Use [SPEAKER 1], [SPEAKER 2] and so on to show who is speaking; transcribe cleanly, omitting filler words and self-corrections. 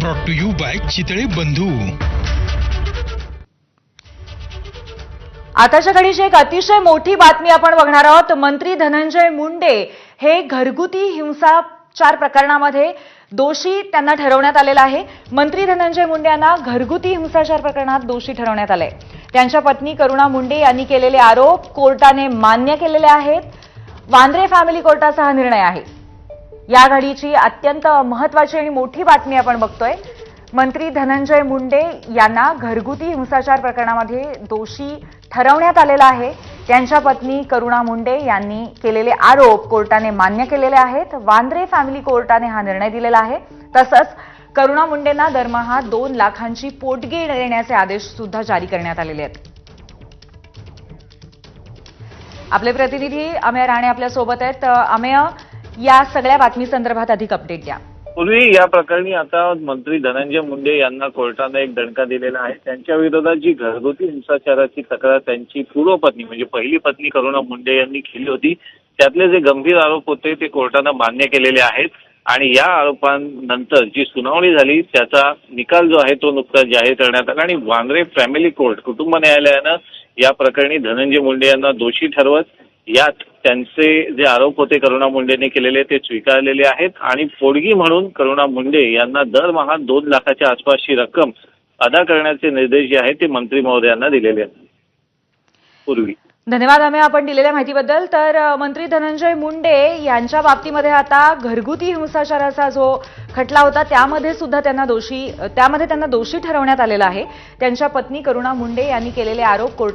[SPEAKER 1] Brought to you by Chitale Bandhu.
[SPEAKER 2] आताच्या घडीची एक अतिशय मोठी बातमी आपण बघणार आहोत। मंत्री धनंजय मुंडे हे घरगुती हिंसाचार प्रकरणामध्ये दोषी त्यांना ठरवण्यात आलेला आहे। मंत्री धनंजय मुंडे यांना घरगुती हिंसाचार प्रकरणात दोषी ठरवण्यात आले। त्यांच्या पत्नी करुणा मुंडे यांनी केलेले आरोप कोर्टाने मान्य केलेले आहेत। वांद्रे फॅमिली कोर्टाचा हा निर्णय आहे। या घडीची अत्यंत महत्त्वाची आणि मोठी बातमी आपण बघतोय। मंत्री धनंजय मुंडे यांना घरगुती हिंसाचार प्रकरणामध्ये दोषी ठरवण्यात आलेला आहे। त्यांच्या पत्नी करुणा मुंडे यांनी केलेले आरोप कोर्टाने मान्य केलेले आहेत। वांद्रे फॅमिली कोर्टाने हा निर्णय दिलेला आहे। तसंच करुणा मुंडेंना दरमहा 2 लाखांची पोटगी देण्याचे आदेश सुद्धा जारी करण्यात आलेले आहेत। आपले प्रतिनिधी अमेय राणे आपल्या सोबत आहेत। अमेय, या सगळ्या बातमी संदर्भात अधिक अपडेट द्या।
[SPEAKER 3] पूर्वी या प्रकरणी आता मंत्री धनंजय मुंडे यांना कोर्टाने एक दणका दिलेला आहे। त्यांच्या विरोधात जी घरगुती हिंसाचाराची तक्रार त्यांची पूर्व पत्नी म्हणजे पहिली पत्नी करुणा मुंडे यांनी केली होती, त्यातले जे गंभीर आरोप होते ते कोर्टाने मान्य केलेले आहेत। आणि या आरोपांनंतर जी सुनावणी झाली त्याचा निकाल जो आहे तो नुकताच जाहीर करण्यात आला आणि वांद्रे फॅमिली कोर्ट कुटुंब न्यायालयानं या प्रकरणी धनंजय मुंडे यांना दोषी ठरवत यात त्यांचे जे आरोप होते करुणा मुंडेंनी केलेले ते स्वीकारलेले आहेत आणि पोटगी म्हणून करुणा मुंडे यांना दरमहा 2 लाखाच्या आसपासची रक्कम अदा करण्याचे निर्देश जे आहेत ते मंत्री महोदयांना दिलेले आहेत। पूर्वी
[SPEAKER 2] धन्यवाद अमेय आपण दिलेल्या माहितीबद्दल। तर मंत्री धनंजय मुंडे यांच्या बाबतीमध्ये आता घरगुती हिंसाचाराचा जो खटला होता त्यामध्ये त्यांना दोषी ठरवण्यात आलेला आहे। त्यांच्या पत्नी करुणा मुंडे यांनी केलेले आरोप